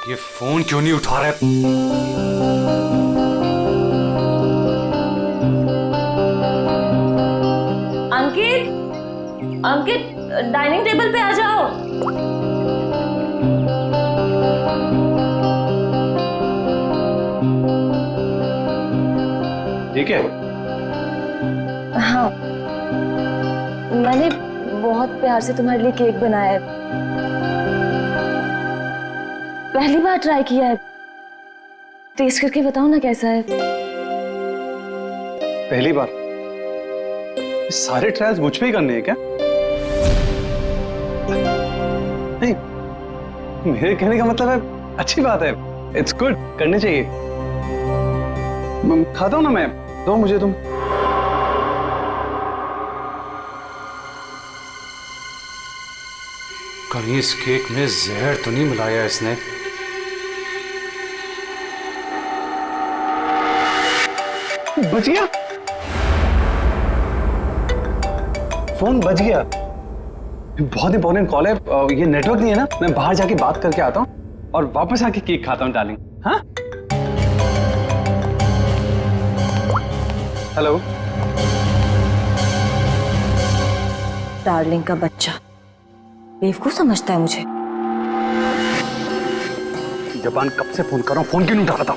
ये फोन क्यों नहीं उठा रहे? अंकित, अंकित, डाइनिंग टेबल पे आ जाओ। ठीक है। हाँ, मैंने बहुत प्यार से तुम्हारे लिए केक बनाया है। पहली बार ट्राई किया है। टेस्ट करके बताओ ना कैसा है। पहली बार? सारे ट्रायल्स मुझ पे ही करने हैं क्या? नहीं, मेरे कहने का मतलब है अच्छी बात है, इट्स गुड, करनी चाहिए। खाता हूं ना मैं, दो मुझे तुम। कहीं इस केक में जहर तो नहीं मिलाया इसने? बच गया, फोन बच गया। बहुत इंपॉर्टेंट कॉल है, ये नेटवर्क नहीं है ना, मैं बाहर जाके बात करके आता हूँ और वापस आके केक खाता हूँ डार्लिंग। हाँ, हेलो। डार्लिंग का बच्चा बेवकूफ समझता है मुझे। जबान कब से फोन कर रहा हूँ, फोन क्यों नहीं उठा रहा था?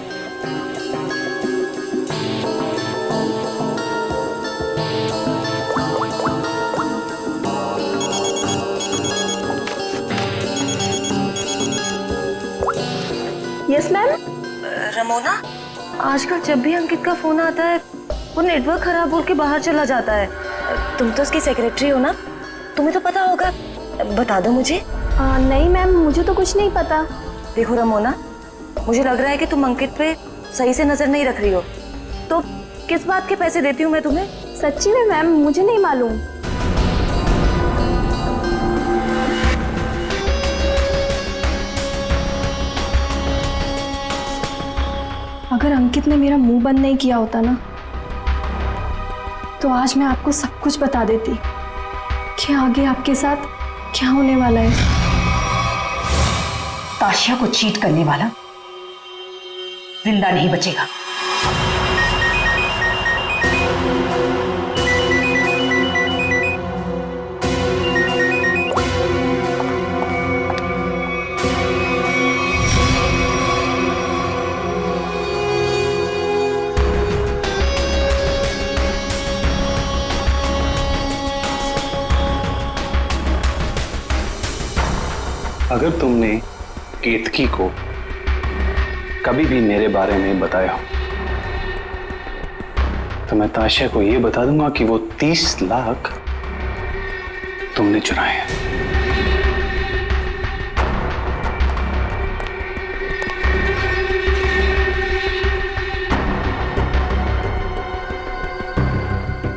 Yes ma'am. रमोना, आजकल जब भी अंकित का फोन आता है वो नेटवर्क खराब बोल के बाहर चला जाता है। तुम तो उसकी सेक्रेटरी हो ना, तुम्हें तो पता होगा, बता दो मुझे। नहीं मैम, मुझे तो कुछ नहीं पता। देखो रमोना, मुझे लग रहा है कि तुम अंकित पे सही से नजर नहीं रख रही हो। तो किस बात के पैसे देती हूँ मैं तुम्हें? सच्ची में मैम, मुझे नहीं मालूम। अगर अंकित ने मेरा मुंह बंद नहीं किया होता ना, तो आज मैं आपको सब कुछ बता देती कि आगे आपके साथ क्या होने वाला है। ताशिया को चीट करने वाला जिंदा नहीं बचेगा। अगर तुमने केतकी को कभी भी मेरे बारे में बताया हो तो मैं ताशिया को यह बता दूंगा कि वो 30 लाख तुमने चुराए हैं।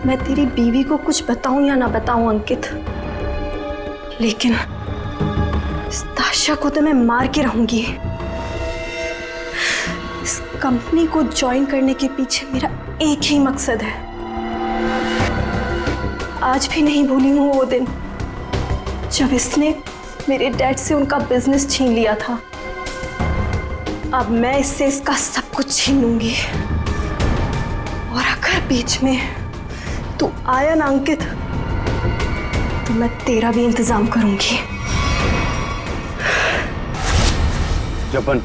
मैं तेरी बीवी को कुछ बताऊं या ना बताऊं अंकित, लेकिन इस ताशा को तो मैं मार के रहूंगी। इस कंपनी को ज्वाइन करने के पीछे मेरा एक ही मकसद है। आज भी नहीं भूली हूं वो दिन जब इसने मेरे डैड से उनका बिजनेस छीन लिया था। अब मैं इससे इसका सब कुछ छीन लूंगी। और अगर बीच में तू आया ना अंकित, तो मैं तेरा भी इंतजाम करूंगी। जबन,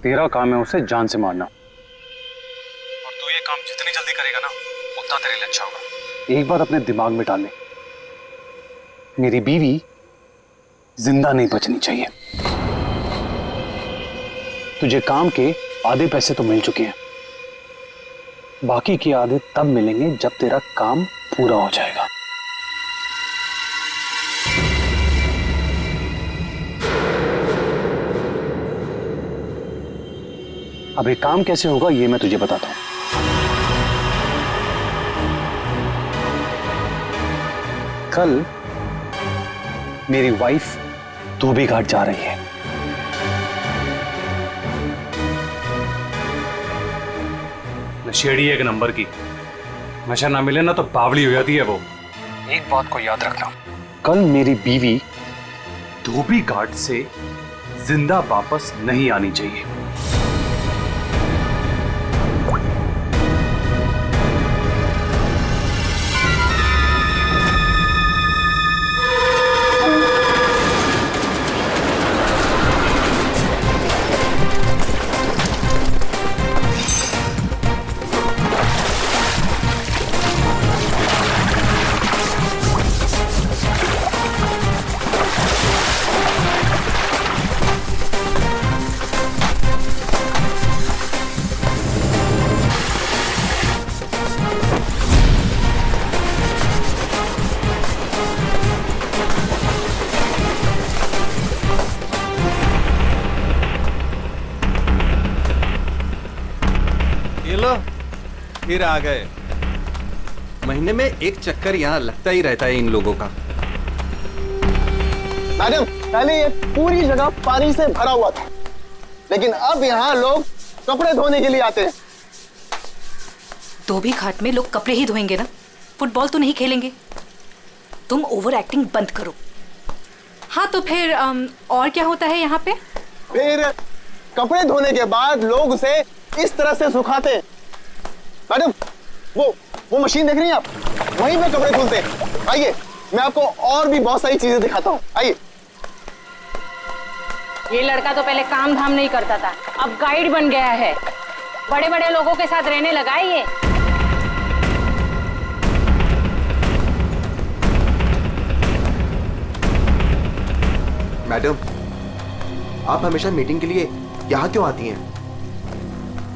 तेरा काम है उसे जान से मारना, और तू ये काम जितनी जल्दी करेगा ना उतना तेरे लिए अच्छा होगा। एक बात अपने दिमाग में डाल ले, मेरी बीवी जिंदा नहीं बचनी चाहिए। तुझे काम के आधे पैसे तो मिल चुके हैं, बाकी के आधे तब मिलेंगे जब तेरा काम पूरा हो जाएगा। अब ये काम कैसे होगा ये मैं तुझे बताता हूं। कल मेरी वाइफ धोबी घाट जा रही है। नशेड़ी एक नंबर की, नशा ना मिले ना तो बावली हो जाती है वो। एक बात को याद रखना, कल मेरी बीवी धोबी घाट से जिंदा वापस नहीं आनी चाहिए। फिर आ गए। महीने में एक चक्कर यहाँ लगता ही रहता है इन लोगों का। मैडम, पहले ये पूरी जगह पानी से भरा हुआ था, लेकिन अब यहाँ लोग कपड़े धोने के लिए आते हैं। धोबी घाट में लोग कपड़े ही धोएंगे ना, फुटबॉल तो नहीं खेलेंगे। तुम ओवर एक्टिंग बंद करो। हाँ तो फिर और क्या होता है यहाँ पे? फिर कपड़े धोने के बाद लोग उसे इस तरह से सुखाते हैं। मैडम, वो मशीन देख रही हैं आप? वहीं पे कपड़े धुलते हैं। आइए, मैं आपको और भी बहुत सारी चीजें दिखाता हूँ। आइए। ये लड़का तो पहले काम धाम नहीं करता था, अब गाइड बन गया है। बड़े बड़े लोगों के साथ रहने लगा है ये। मैडम, आप हमेशा मीटिंग के लिए यहाँ क्यों आती हैं?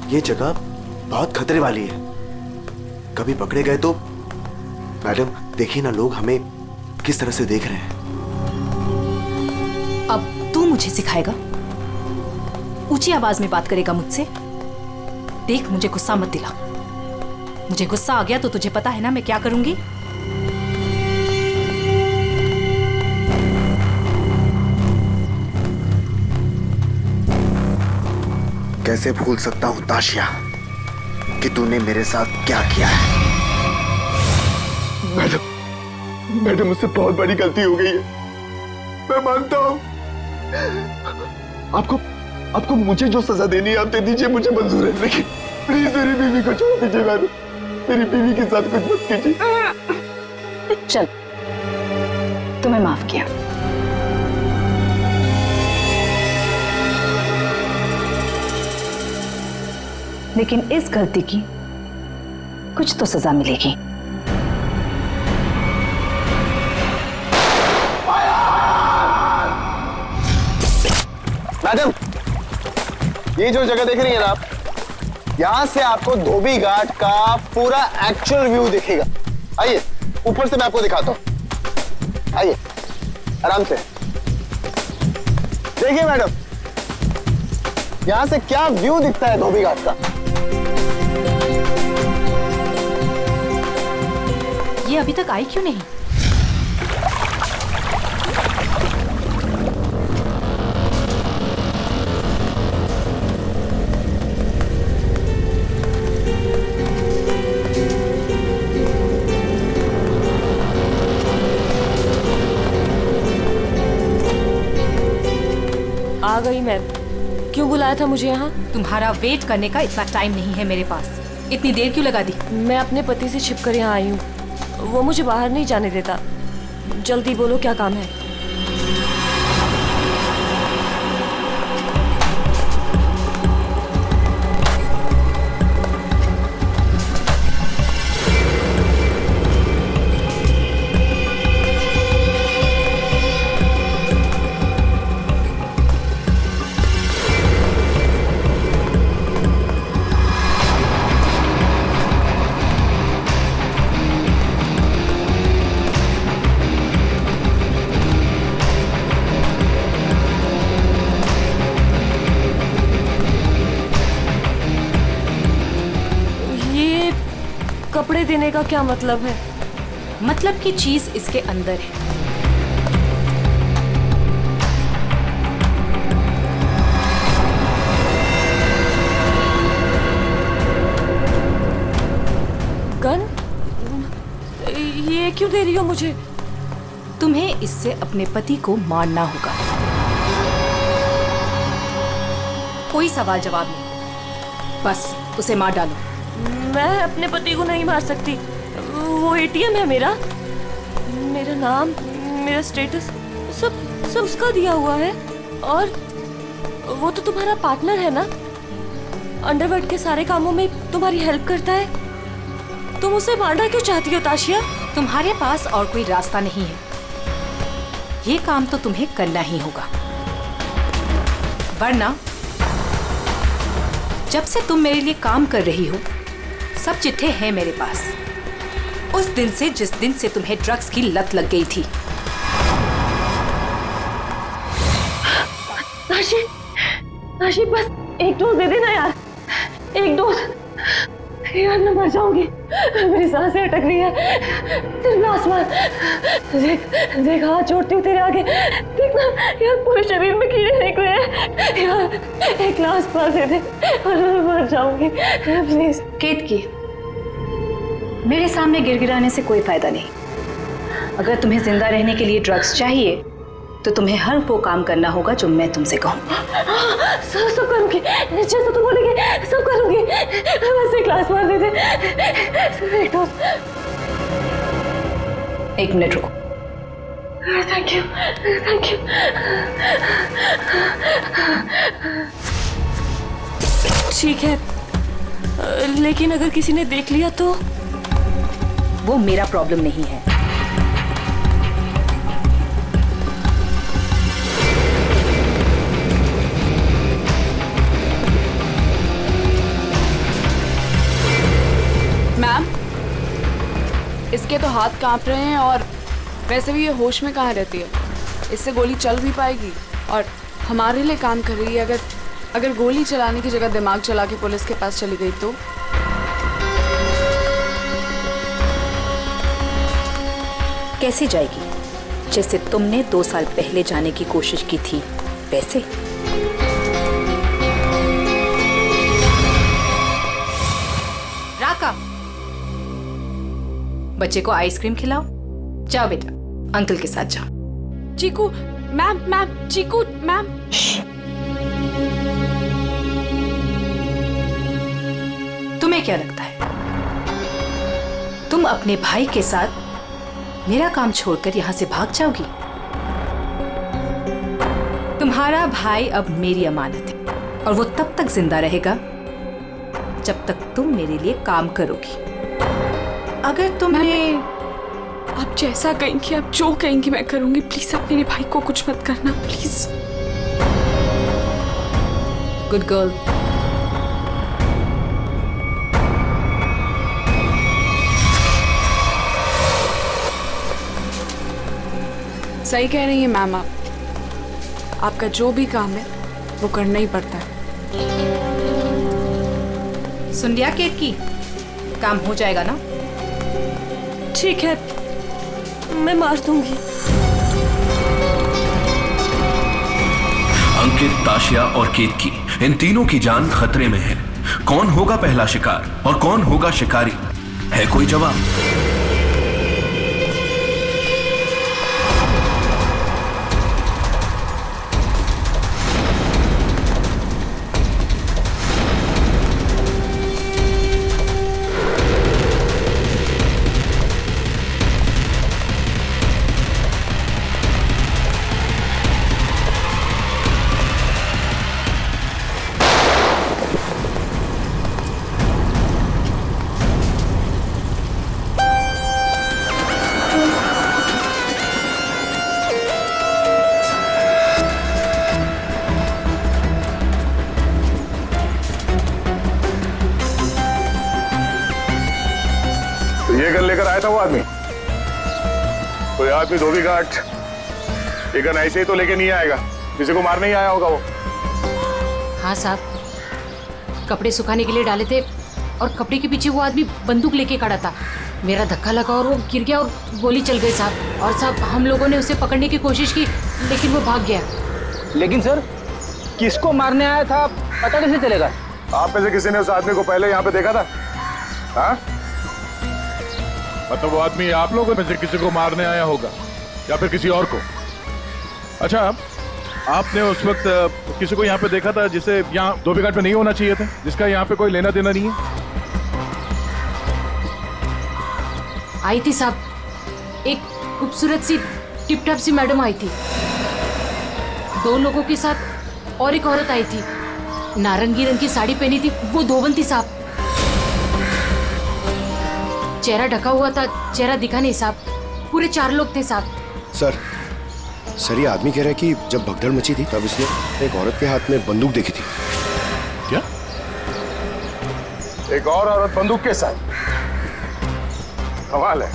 ये जगह बहुत खतरे वाली है, कभी पकड़े गए तो। मैडम देखिए ना, लोग हमें किस तरह से देख रहे हैं। अब तू मुझे सिखाएगा? ऊंची आवाज में बात करेगा मुझसे? देख, मुझे गुस्सा मत दिला। मुझे गुस्सा आ गया तो तुझे पता है ना मैं क्या करूंगी। कैसे भूल सकता हूं ताशिया कि तूने मेरे साथ क्या किया है। मैडम, मुझसे बहुत बड़ी गलती हो गई है, मैं मानता हूँ। आपको मुझे जो सजा देनी है आप दे दीजिए, मुझे मंजूर है, लेकिन प्लीज मेरी बीवी को छोड़ दीजिए। मैडम, मेरी बीवी के साथ कुछ मत कीजिए। चल, तुम्हें माफ किया। लेकिन इस गलती की कुछ तो सजा मिलेगी। मैडम, ये जो जगह देख रही है ना आप, यहां से आपको धोबी घाट का पूरा एक्चुअल व्यू दिखेगा। आइए, ऊपर से मैं आपको दिखाता हूं। आइए, आराम से देखिए मैडम, यहां से क्या व्यू दिखता है धोबी घाट का। ये अभी तक आई क्यों नहीं? आ गई मैम। क्यों बुलाया था मुझे यहाँ? तुम्हारा वेट करने का इतना टाइम नहीं है मेरे पास। इतनी देर क्यों लगा दी? मैं अपने पति से छिपकर यहाँ आई हूँ, वो मुझे बाहर नहीं जाने देता। जल्दी बोलो, क्या काम है? कपड़े देने का क्या मतलब है? मतलब की चीज इसके अंदर है। गन? ये क्यों दे रही हो मुझे? तुम्हें इससे अपने पति को मारना होगा। कोई सवाल जवाब नहीं, बस उसे मार डालो। मैं अपने पति को नहीं मार सकती। वो एटीएम है मेरा, मेरा नाम, मेरा स्टेटस सब उसका दिया हुआ है। और वो तो तुम्हारा पार्टनर है ना, अंडरवर्ल्ड के सारे कामों में तुम्हारी हेल्प करता है। तुम उसे मारना क्यों चाहती हो ताशिया? तुम्हारे पास और कोई रास्ता नहीं है, ये काम तो तुम्हें करना ही होगा, वरना जब से तुम मेरे लिए काम कर रही हो सब चिट्ठे हैं मेरे पास, उस दिन से जिस दिन से तुम्हें ड्रग्स की लत लग गई थी। ताशी बस एक डोज दे देना यार, एक डोज। यार मैं मर जाऊंगी, मेरी सांसें अटक रही है। सिर्फ आसमान देख हाथ जोड़ती हूँ तेरे आगे, देखना यार पूरे शरीर में कीड़े निकले हैं। यार एक ग्लास पास दे दे और मैं मर जाऊंगी प्लीज। केतकी, मेरे सामने गिड़गिड़ाने से कोई फायदा नहीं। अगर तुम्हें जिंदा रहने के लिए ड्रग्स चाहिए तो तुम्हें हर वो काम करना होगा जो मैं तुमसे कहूँ। सब करूंगी, जैसा तुम बोलेगी सब करूंगी। बस एक ग्लास मार दे दे, एक डोज। 1 मिनट रुको। Thank you, thank you. ठीक है, लेकिन अगर किसी ने देख लिया तो? वो मेरा प्रॉब्लम नहीं है। मैम, इसके तो हाथ कांप रहे हैं और वैसे भी ये होश में कहाँ रहती है। इससे गोली चल भी पाएगी और हमारे लिए काम कर रही है। अगर गोली चलाने की जगह दिमाग चला के पुलिस के पास चली गई तो? कैसे जाएगी? जैसे तुमने 2 साल पहले जाने की कोशिश की थी वैसे। राका, बच्चे को आइसक्रीम खिलाओ। जाओ बेटा, अंकल के साथ जाओ। चीकू मैम, चीकू मैम। तुम्हें क्या लगता है तुम अपने भाई के साथ मेरा काम छोड़कर यहां से भाग जाओगी? तुम्हारा भाई अब मेरी अमानत है और वो तब तक जिंदा रहेगा जब तक तुम मेरे लिए काम करोगी। अगर तुम्हें आप जैसा कहेंगी, आप जो कहेंगी मैं करूंगी। प्लीज आप मेरे भाई को कुछ मत करना, प्लीज। Good girl. सही कह रही हैं मैम आप। आपका जो भी काम है वो करना ही पड़ता है। सुन लिया केतकी, काम हो जाएगा ना? ठीक है, मैं मार दूंगी। अंकित, ताशिया और केतकी, इन तीनों की जान खतरे में है। कौन होगा पहला शिकार और कौन होगा शिकारी? है कोई जवाब? ये गन लेकर आया था वो आदमी? कोई आदमी धोबी घाट ये गन ऐसे ही तो लेके नहीं आएगा, किसी को मारने ही आया होगा वो। हाँ साहब, कपड़े सुखाने के लिए डाले थे और कपड़े के पीछे वो आदमी बंदूक लेके खड़ा था। मेरा धक्का लगा और वो गिर गया और गोली चल गई साहब। और साहब हम लोगों ने उसे पकड़ने की कोशिश की लेकिन वो भाग गया। लेकिन सर, किसको मारने आया था पता कैसे चलेगा? आप में से किसी ने उस आदमी को पहले यहाँ पे देखा था? हाँ? मतलब वो आदमी आप लोगों में से किसी को मारने आया होगा या फिर किसी और को? अच्छा, आपने उस वक्त किसी को यहाँ पे देखा था जिसे यहाँ धोबी घाट पे नहीं होना चाहिए था, जिसका यहाँ पे कोई लेना देना नहीं है? आई थी साहब, एक खूबसूरत सी टिप टॉप सी मैडम आई थी, 2 लोगों के साथ और एक औरत आई थी, नारंगी रंग की साड़ी पहनी थी, वो धोबन थी साहब। चेहरा ढका हुआ था, चेहरा दिखा नहीं साहब। पूरे 4 लोग थे साहब। सर ये आदमी कह रहा है कि जब भगदड़ मची थी तब इसने एक औरत के हाथ में बंदूक देखी थी। क्या? एक और औरत बंदूक के साथ? कमाल है।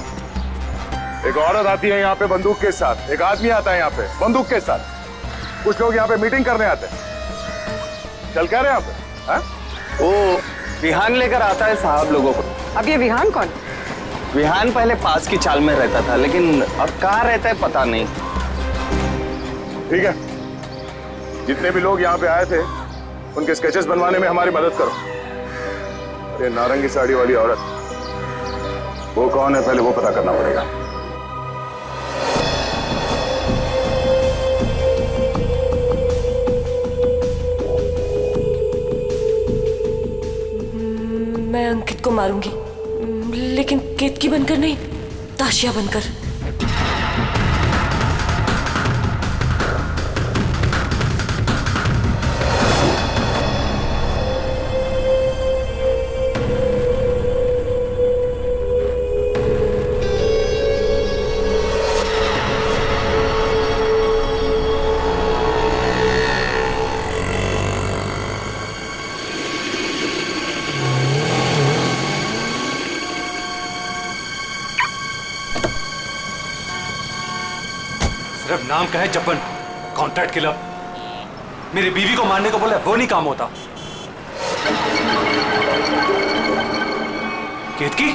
एक औरत आती है यहाँ पे बंदूक के साथ, एक आदमी आता है यहाँ पे बंदूक के साथ। कुछ लोग यहाँ पे मीटिंग करने आते हैं। चल क्या रहे हैं यहाँ पे? वो विहान लेकर आता है साहब लोगों को। अब ये विहान कौन? विहान पहले पास की चाल में रहता था, लेकिन अब कहाँ रहता है पता नहीं। ठीक है, जितने भी लोग यहाँ पे आए थे उनके स्केचेस बनवाने में हमारी मदद करो। अरे नारंगी साड़ी वाली औरत, वो कौन है पहले वो पता करना पड़ेगा। मैं अंकित को मारूंगी, लेकिन केतकी बनकर नहीं, ताशिया बनकर। सिर्फ नाम का है जपन, कॉन्ट्रैक्ट किलर। मेरी बीवी को मारने को बोले वो नहीं काम होता। केतकी,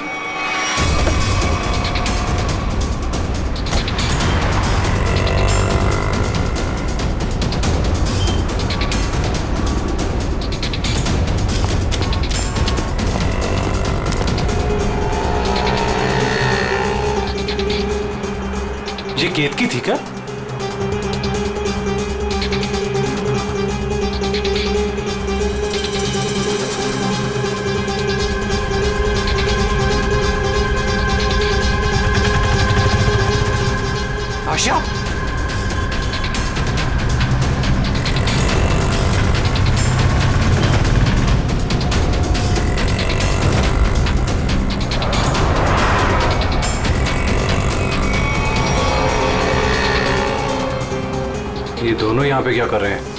ये केतकी थी क्या? आशा, ये दोनों यहाँ पे क्या कर रहे हैं?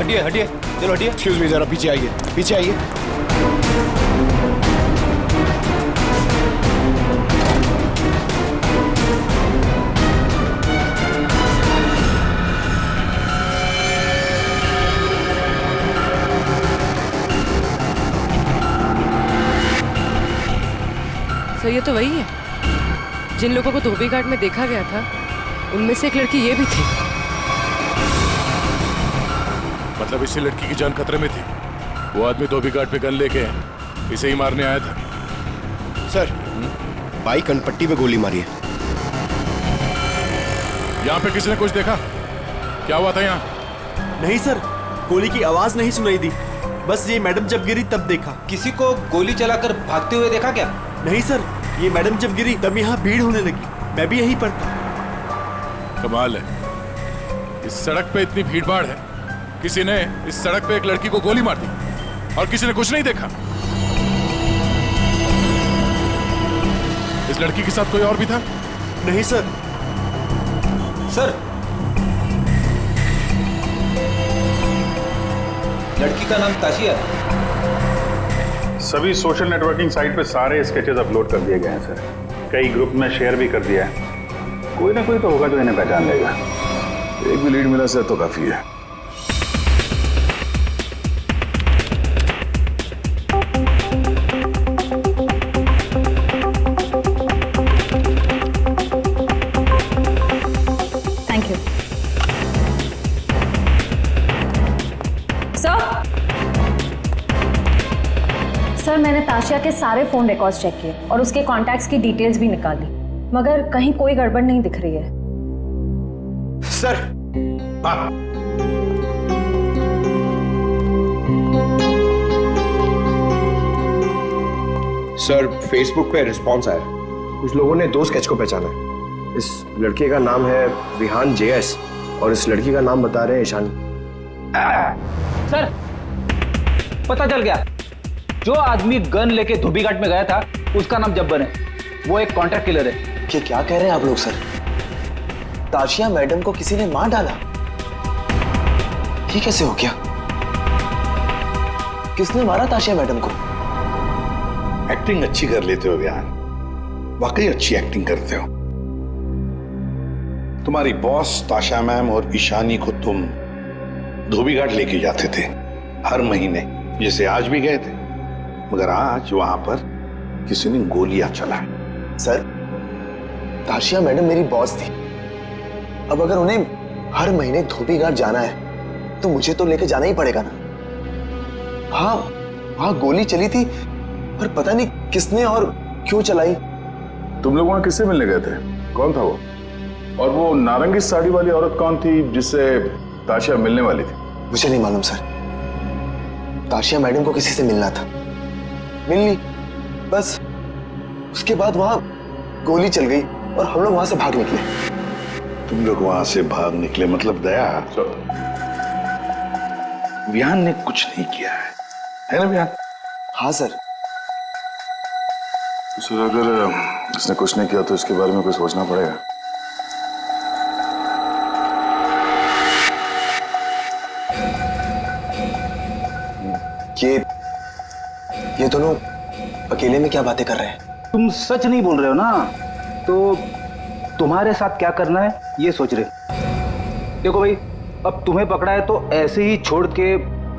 हटिए हटिए, चलो हटिए। एक्सक्यूज मी, जरा पीछे आइए, पीछे आइए। सर ये तो वही है जिन लोगों को धोबी घाट में देखा गया था, उनमें से एक लड़की ये भी थी। मतलब इसी लड़की की जान खतरे में थी। वो आदमी धोबी घाट पे गन लेके इसे ही मारने आया था। सर, बाइक कनपट्टी पे गोली मारी है। यहाँ पे किसी ने कुछ देखा? क्या हुआ था यहाँ? नहीं सर, गोली की आवाज नहीं सुनाई दी। बस ये मैडम जब गिरी तब देखा। किसी को गोली चलाकर भागते हुए देखा क्या? नहीं सर, ये मैडम जब गिरी तब यहाँ भीड़ होने लगी। मैं भी यहीं पर था। कमाल है, इस सड़क पे इतनी भीड़ भाड़ है, किसी ने इस सड़क पे एक लड़की को गोली मार दी और किसी ने कुछ नहीं देखा। इस लड़की के साथ कोई और भी था? नहीं सर। सर, लड़की का नाम ताशिया है। सभी सोशल नेटवर्किंग साइट पे सारे स्केचेस अपलोड कर दिए गए हैं सर। कई ग्रुप में शेयर भी कर दिया है। कोई ना कोई तो होगा जो इन्हें पहचान लेगा। एक भी लीड मिला सर तो काफी है। थैंक यू सर, मैंने ताशिया के सारे फोन रिकॉर्ड्स चेक किए और उसके कॉन्टैक्ट्स की डिटेल्स भी निकाली, मगर कहीं कोई गड़बड़ नहीं दिख रही है। सर, सर, फेसबुक पे रिस्पॉन्स आया। कुछ लोगों ने 2 स्केच को पहचाना है। इस लड़के का नाम है विहान JS और इस लड़की का नाम बता रहे हैं ईशानी। सर, पता चल गया। जो आदमी गन लेके धोबी घाट में गया था उसका नाम जब्बर है। वो एक कॉन्ट्रैक्ट किलर है। ये क्या कह रहे हैं आप लोग सर? ताशिया मैडम को किसी ने मार डाला? ये कैसे हो गया? किसने मारा ताशिया मैडम को? एक्टिंग अच्छी कर लेते हो विहान, वाकई अच्छी एक्टिंग करते हो। तुम्हारी बॉस ताशा मैम और ईशानी को तुम धोबी घाट लेके जाते थे हर महीने, जैसे आज भी गए थे, मगर आज वहां पर किसी ने गोलियां चलाई। सर, ताशिया मैडम मेरी बॉस थी। अब अगर उन्हें हर महीने धोबी घाट जाना है तो मुझे तो लेके जाना ही पड़ेगा ना। हाँ, वहां गोली चली थी पर पता नहीं किसने और क्यों चलाई। तुम लोग वहां किससे मिलने गए थे? कौन था वो? और वो नारंगी साड़ी वाली औरत कौन थी जिससे ताशिया मिलने वाली थी? मुझे नहीं मालूम सर। ताशिया मैडम को किसी से मिलना था, मिल ली, बस उसके बाद वहां गोली चल गई और हम लोग वहां से भाग निकले। तुम लोग वहां से भाग निकले मतलब दया, विहान ने कुछ नहीं किया है ना विहान? हाँ सर। सर, अगर इसने कुछ नहीं किया तो इसके बारे में कुछ सोचना पड़ेगा। ये दोनों अकेले में क्या बातें कर रहे हैं? तुम सच नहीं बोल रहे हो ना, तो तुम्हारे साथ क्या करना है ये सोच रहे। देखो भाई, अब तुम्हें पकड़ा है तो ऐसे ही छोड़ के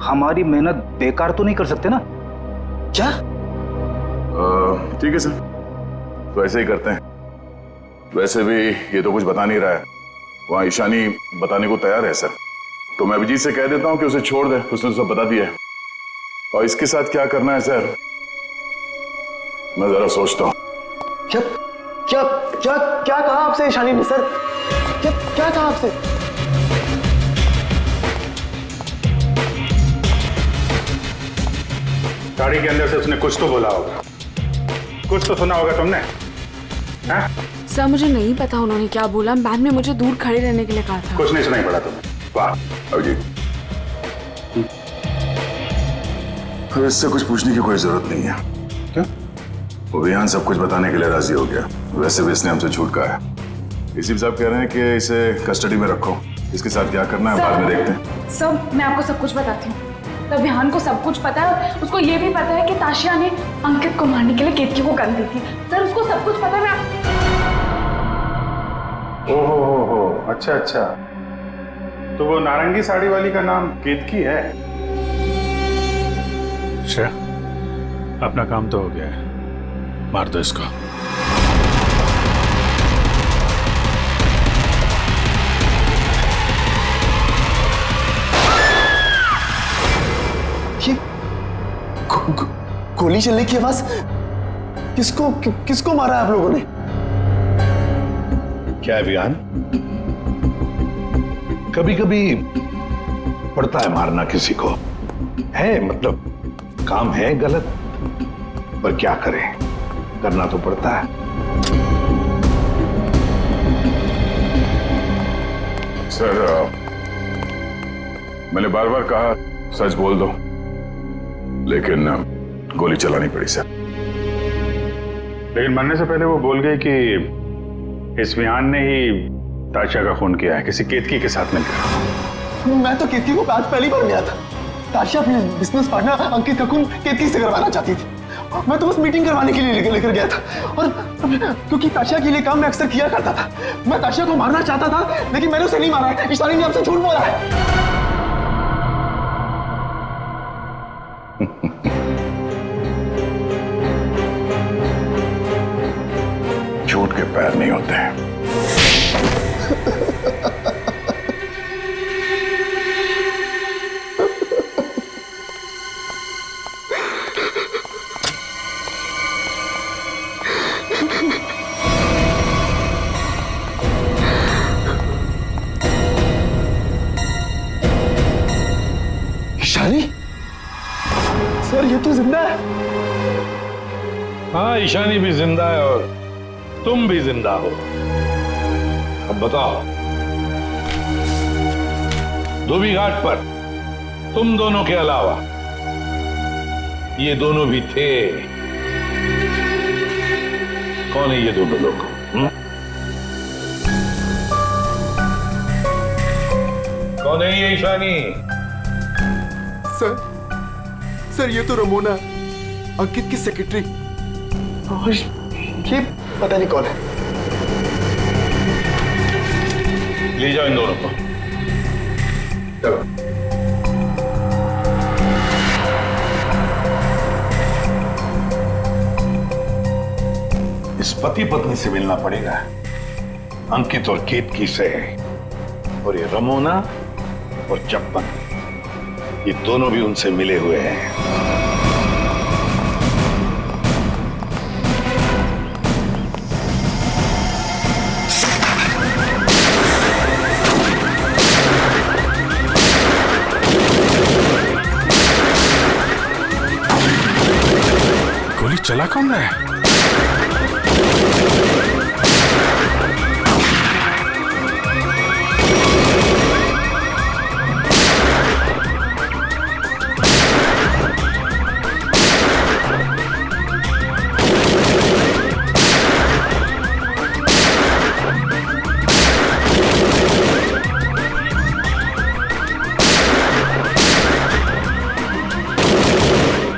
हमारी मेहनत बेकार तो नहीं कर सकते ना। क्या? ठीक है सर, तो ऐसे ही करते हैं। वैसे भी ये तो कुछ बता नहीं रहा है, वहां ईशानी बताने को तैयार है सर, तो मैं अभिजीत से कह देता हूं कि उसे छोड़ दे, उसने तो सब बता दिया है। और इसके साथ क्या करना है सर, मैं जरा सोचता हूं। क्या क्या क्या क्या कहा आपसे ईशानी ने सर? क्या कहा आपसे? गाड़ी के अंदर से उसने कुछ तो बोला होगा, कुछ तो सुना होगा तुमने। हाँ? सर, मुझे नहीं पता उन्होंने क्या बोला। मैम ने मुझे दूर खड़े रहने के लिए कहा था। कुछ नहीं सुनाई पड़ा तुम्हें? वाह अभिजीत, फिर इससे कुछ पूछने की कोई जरूरत नहीं है। क्यों? वो विहान सब कुछ बताने के लिए राजी हो गया। वैसे भी इसने हमसे झूठ कहा है। इसी साहब कह रहे हैं कि इसे कस्टडी में रखो, इसके साथ क्या करना है बाद में देखते हैं। सर, मैं आपको सब कुछ बताती हूँ। तब विहान को सब कुछ पता है। उसको ये भी पता है कि ताशिया ने अंकित को मारने के लिए केतकी को गन दी थी। सर, उसको सब कुछ पता है। ओहो, अच्छा अच्छा, तो वो नारंगी साड़ी वाली का नाम केतकी है। श्रेया, अपना काम तो हो गया है, मार दो इसको। गोली चलने की आवाज। किसको मारा है आप लोगों ने? क्या है विहान, कभी कभी पड़ता है मारना किसी को, है मतलब काम है गलत, पर क्या करें, करना तो पड़ता है। सर, मैंने बार बार कहा सच बोल दो, लेकिन गोली चलानी पड़ी सर। लेकिन मरने से पहले वो बोल गई कि इस विहान ने ही ताशा का खून किया है, किसी केतकी के साथ मिलकर। मैं तो केतकी को आज पहली बार मिला था। ताशा अपनी बिजनेस पार्टनर अंकित का खून केतकी से करवाना चाहती थी। मैं तो बस मीटिंग करवाने के लिए लेकर गया था, और क्योंकि ताशा के लिए काम मैं अक्सर किया करता था। मैं ताशा को मारना चाहता था, लेकिन मैंने उसे नहीं मारा है। ईशानी ने आपसे झूठ बोला है। झूठ के पैर नहीं होते हैं। ईशानी, सर ये तो जिंदा है। हाँ, ईशानी भी जिंदा है और तुम भी जिंदा हो। अब बताओ, धोबी घाट पर तुम दोनों के अलावा ये दोनों भी थे। कौन है ये दोनों लोग? कौन है ये ईशानी? सर ये तो रमोना, अंकित की सेक्रेटरी। ये पता नहीं कौन है। ले जाओ इन दोनों को। चलो। इस पति पत्नी से मिलना पड़ेगा, अंकित और केतकी से। और ये रमोना और चप्पन, ये दोनों भी उनसे मिले हुए हैं। गोली चला कौन रहा है?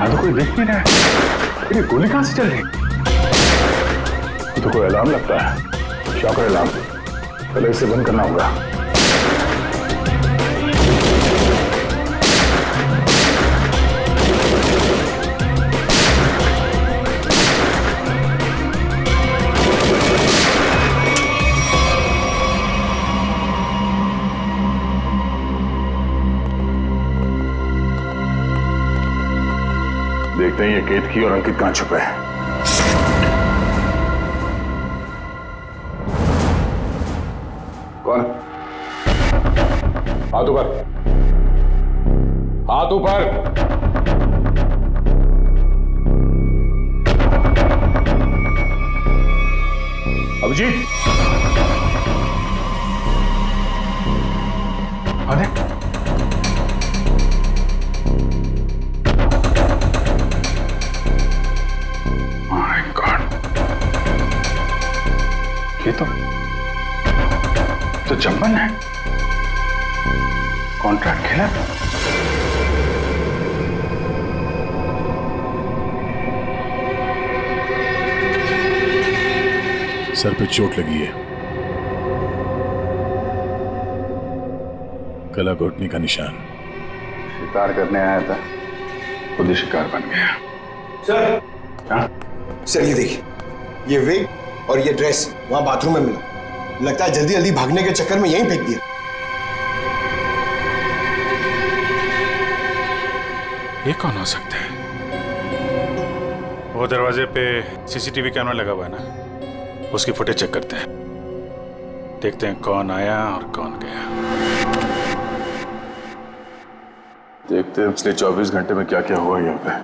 तो कोई देख नहीं रहा है। ये गोली कहां से चल रही? तो कोई अलार्म लगता है, शॉकर अलार्म। पहले इसे बंद करना होगा। देखते हैं ये केतकी और अंकित कहां छुपे हैं। कौन? हाथ ऊपर, हाथ ऊपर। अभिजीत, अरे ये तो चंपन है। कॉन्ट्रैक्ट खेला। सर पे चोट लगी है, गला घोटने का निशान। शिकार करने आया था, खुद ही शिकार बन गया। सर, हाँ? सर ये देखिए, ये विग और ये ड्रेस वहां बाथरूम में मिला। लगता है जल्दी जल्दी भागने के चक्कर में यहीं फेंक दिया। ये कौन हो सकता है? वो दरवाजे पे सीसीटीवी कैमरा लगा हुआ है ना, उसकी फुटेज चेक करते हैं, देखते हैं कौन आया और कौन गया। देखते हैं पिछले 24 घंटे में क्या क्या हुआ यहाँ पे।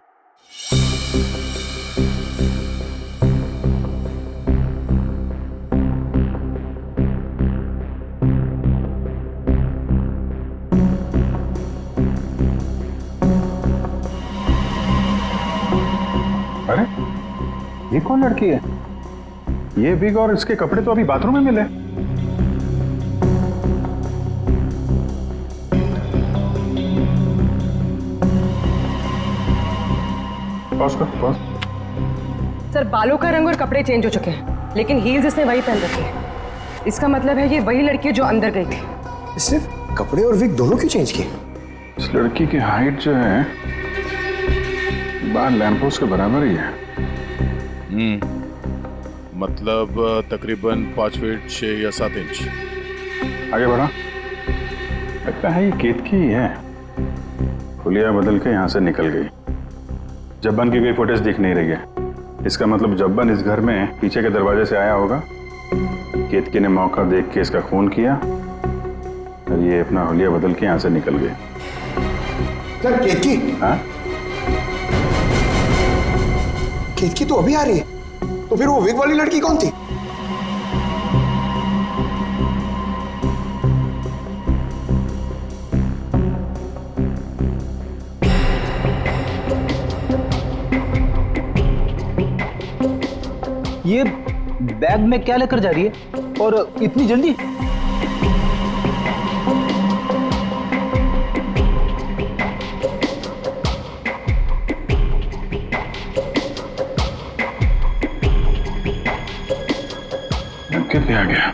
अरे ये कौन लड़की है? ये विग और इसके कपड़े तो अभी बाथरूम में मिले। पॉज कर, पॉज। सर बालों का रंग और कपड़े चेंज हो चुके हैं, लेकिन हील्स इसने वही पहन रखी है। इसका मतलब है ये वही लड़की है जो अंदर गई थी। सिर्फ कपड़े और विग दोनों क्यों चेंज किए? इस लड़की की हाइट जो है बाहर लैंपोस्ट के बराबर ही है। मतलब तकरीबन 5 फीट 6 या 7 इंच। आगे बढ़ा। लगता है ये केतकी ही है। हुलिया बदल के यहाँ से निकल गई। जब्बन की कोई फुटेज दिख नहीं रही है। इसका मतलब जब्बन इस घर में पीछे के दरवाजे से आया होगा। केतकी ने मौका देख के इसका खून किया और ये अपना हुलिया बदल के यहाँ से निकल गई। सर केतकी? हाँ? केतकी तो अभी आ रही है, तो फिर वो विग वाली लड़की कौन थी? ये बैग में क्या लेकर जा रही है और इतनी जल्दी? कितने आ गया?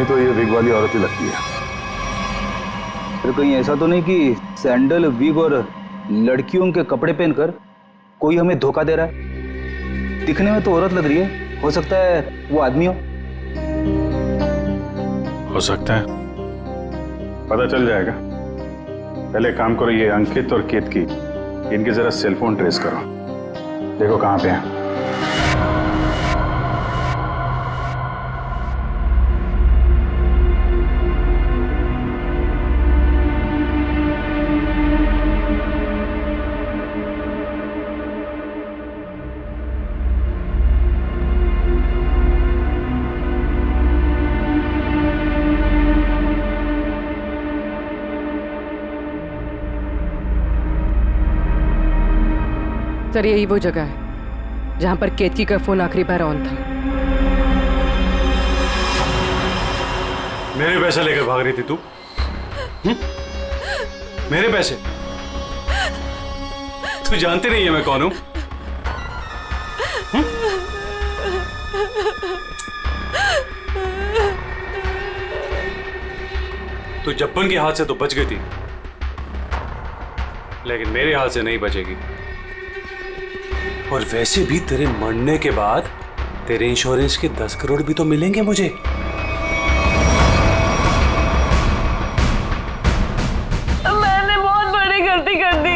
तो ये विग वाली औरत ही लगती है। फिर कहीं ऐसा तो नहीं कि सैंडल, विग और लड़कियों के कपड़े पहनकर कोई हमें धोखा दे रहा है? दिखने में तो औरत लग रही है, हो सकता है वो आदमी हो सकता है, पता चल जाएगा। पहले काम करो, ये अंकित और केतकी इनके जरा सेलफोन ट्रेस करो, देखो कहाँ पे हैं। सर यही वो जगह है जहां पर केतकी का फोन आखिरी बार ऑन था। मेरे पैसे लेकर भाग रही थी तू? मेरे पैसे? तू जानती नहीं है मैं कौन हूं? तू जब्बन के हाथ से तो बच गई थी, लेकिन मेरे हाथ से नहीं बचेगी। और वैसे भी तेरे मरने के बाद तेरे इंश्योरेंस के 10 करोड़ भी तो मिलेंगे मुझे। मैंने बहुत बड़ी गलती कर दी,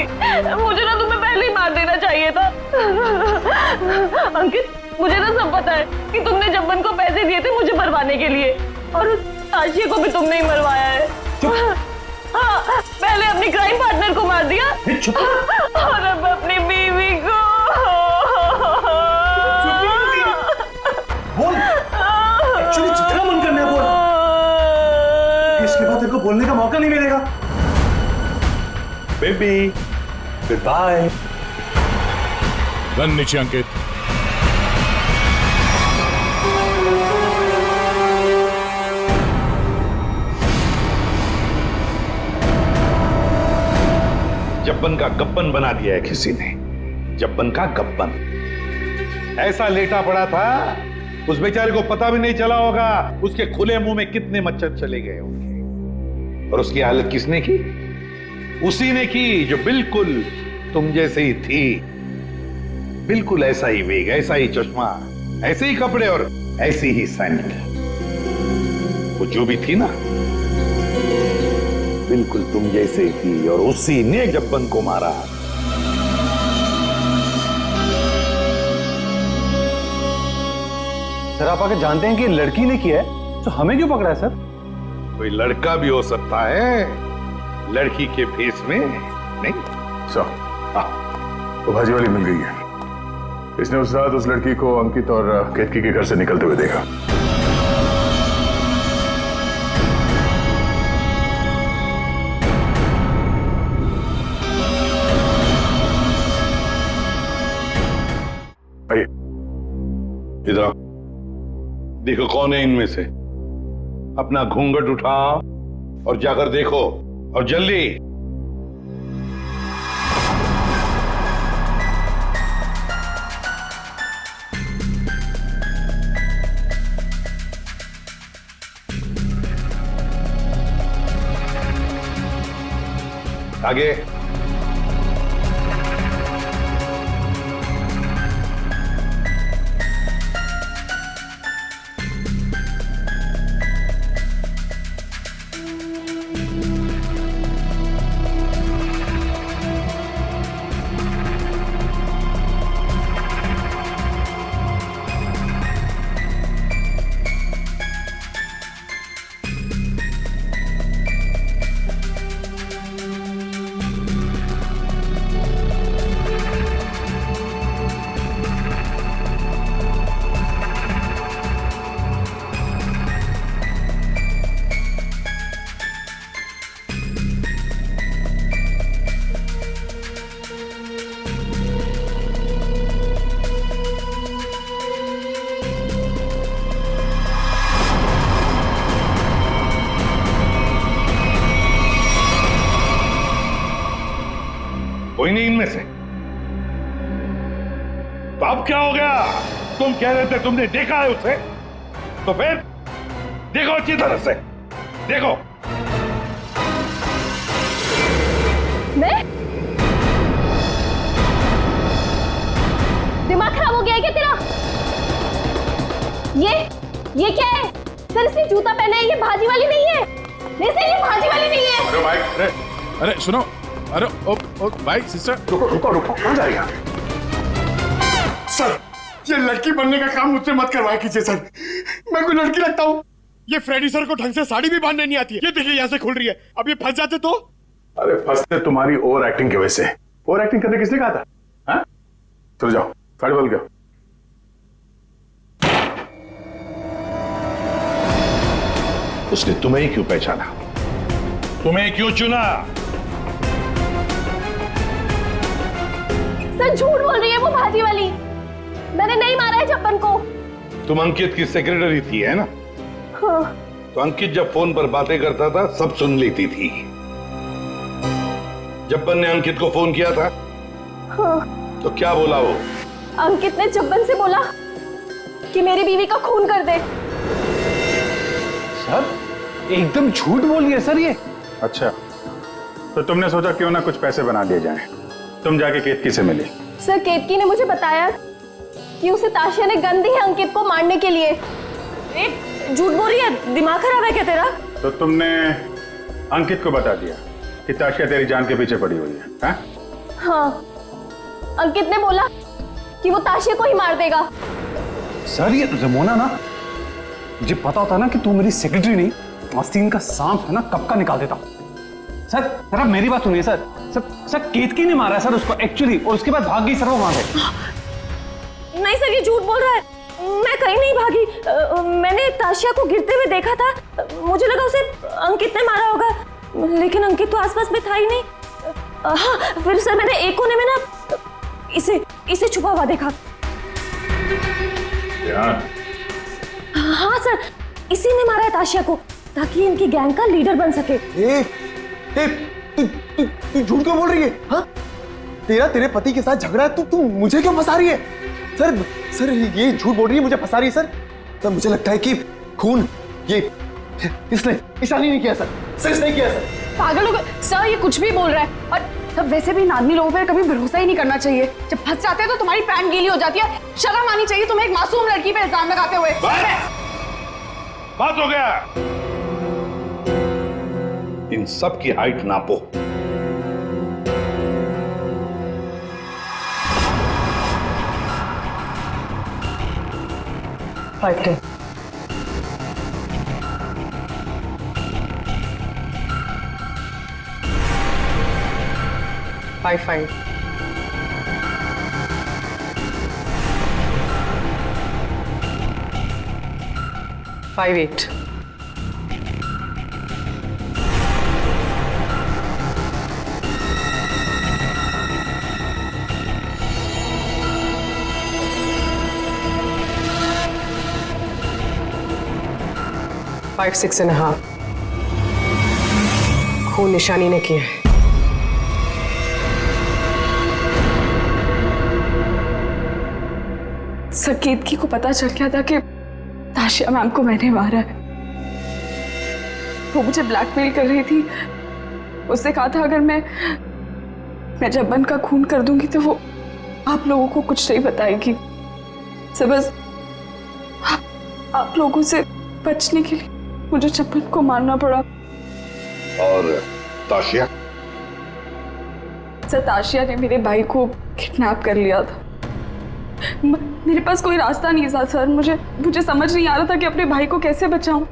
मुझे ना तुम्हें पहले ही मार देना चाहिए था। अंकित, मुझे ना सब पता है कि तुमने जब्बन को पैसे दिए थे मुझे मरवाने के लिए, और उस आशिया को भी तुमने ही मरवाया है। हाँ, पहले अपनी क्राइम पार्टनर को मार दिया और अब अपनी बीवी को। बोल, एक्चुअली जितना मन करना है बोल, इसके बाद तेरे को बोलने का मौका नहीं मिलेगा। Baby, good bye. गन नीचे अंकित। जब जब्बन का गब्बन बना दिया है किसी ने, जब्बन का गब्बन। ऐसा लेटा पड़ा था, उस बेचारे को पता भी नहीं चला होगा उसके खुले मुंह में कितने मच्छर चले गए होंगे। और उसकी हालत किसने की? उसी ने की जो बिल्कुल तुम जैसे ही थी, बिल्कुल ऐसा ही वेग, ऐसा ही चश्मा, ऐसे ही कपड़े और ऐसी ही सैंडल। वो जो भी थी ना, बिल्कुल तुम जैसे ही थी, और उसी ने जब्बन को मारा। सर आप आके जानते हैं कि लड़की ने किया है, तो हमें क्यों पकड़ा है सर? कोई लड़का भी हो सकता है, लड़की के फेस में नहीं। तो भाजी वाली मिल गई है। इसने उस रात उस लड़की को अंकित और केतकी के घर से निकलते हुए देखा। आइए इधर आओ, देखो कौन है इनमें से। अपना घूंघट उठाओ और जाकर देखो, और जल्दी। आगे। कोई नहीं इनमें से। तो अब क्या हो गया? तुम कह रहे थे तुमने देखा है उसे, तो फिर देखो अच्छी तरह से देखो। मैं? दिमाग खराब हो गया है क्या तेरा? ये क्या है? सर इसने जूता पहना है, ये भाजी वाली नहीं है। नहीं सर ये भाजी वाली नहीं है। अरे भाई, अरे सुनो, अरे ओ भाई सिस्टर, रुको कहाँ जाएगा? सर ये लड़की बनने का काम मुझसे मत करवाया कीजिए सर, मैं कोई लड़की लगता हूँ? ये फ्रेडी सर को ढंग से साड़ी भी बांधने नहीं आती है। ये देखिए यहाँ से खुल रही है, अब ये फंस जाते तो? अरे फंसते तुम्हारी ओवर एक्टिंग की वजह से। ओवर एक्टिंग करने किसने कहा था? हाँ? चलो जाओ, साड़ी बदल गया। उसने तुम्हें ही क्यों पहचाना? तुम्हें क्यों चुना? सर झूठ बोल रही है वो भाजी वाली, मैंने नहीं मारा है जब्बन को। तुम अंकित की सेक्रेटरी थी है ना? हाँ। तो अंकित जब फोन पर बातें करता था सब सुन लेती थी। जब्बन ने अंकित को फोन किया था? हाँ। तो क्या बोला वो? अंकित ने जब्बन से बोला कि मेरी बीवी का खून कर दे। सर एकदम झूठ बोल रही है सर ये। अच्छा, तो तुमने सोचा क्यों ना कुछ पैसे बना दिए जाएं। तुम जाके केतकी से मिली? सर केतकी ने मुझे बताया कि उसे ताशिया ने गन दी है अंकित को मारने के लिए। झूठ बोल रही है, दिमाग खराब है क्या तेरा? तो तुमने अंकित को बता दिया कि ताशिया तेरी जान के पीछे पड़ी हुई है? हाँ? हाँ, अंकित ने बोला कि वो ताशिया को ही मार देगा। सर ये रमोना ना, मुझे पता होता ना कि तू मेरी सेक्रेटरी नहीं, आस्तीन का सांप है ना, कब का निकाल देता। सर सर आप मेरी बात सुनिए सर। सर केतकी ने मारा है सर उसको एक्चुअली, और उसके बाद भाग गई सर वो वहां से। नहीं सर ये झूठ बोल रहा है, मैं कहीं नहीं भागी। मैंने ताशिया को गिरते हुए देखा था, मुझे लगा उसे अंकित ने मारा होगा, लेकिन अंकित तो आसपास में था ही नहीं। हाँ फिर सर मैंने एक कोने में ना इसे छुपा हुआ देखा। हाँ सर इसी ने मारा है ताशिया को, ताकि इनकी गैंग का लीडर बन सके। तू झूठ क्यों बोल रही है? हाँ, तेरे पति के साथ झगड़ा है, तू मुझे क्यों फंसा रही है? सर ये झूठ बोल रही है, मुझे फंसा रही है सर। मुझे लगता है कि खून ये इसने ईशानी नहीं किया सर इसने किया सर। पागल हो गए सर, ये कुछ भी बोल रहा है। और तब वैसे भी इन आदमी लोगों पर कभी भरोसा ही नहीं करना चाहिए। जब फंस जाते हैं तो तुम्हारी पैंट गीली हो जाती है। शर्म आनी चाहिए तुम्हें एक मासूम लड़की पे इल्जाम लगाते हुए। बात हो गया। इन सब की हाइट नापो। फाइव 5 8 5 6.5 खून निशानी ने किया है। सर केतकी को पता चल गया था कि ताशिया मैम को मैंने मारा है। वो मुझे ब्लैकमेल कर रही थी। उसने कहा था अगर मैं जब्बन का खून कर दूंगी तो वो आप लोगों को कुछ नहीं बताएगी। सर बस आप लोगों से बचने के लिए मुझे जब्बन को मारना पड़ा। और ताशिया? सर ताशिया ने मेरे भाई को किडनैप कर लिया था। मेरे पास कोई रास्ता नहीं था सर। मुझे समझ नहीं आ रहा था कि अपने भाई को कैसे बचाऊं।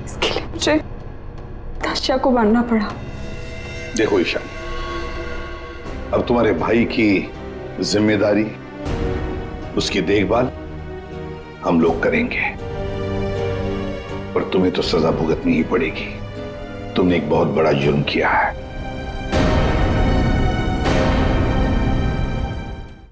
इसके लिए मुझे ताशिया को मारना पड़ा। देखो ईशानी, अब तुम्हारे भाई की जिम्मेदारी, उसकी देखभाल हम लोग करेंगे, पर तुम्हें तो सजा भुगतनी ही पड़ेगी। तुमने एक बहुत बड़ा जुर्म किया है।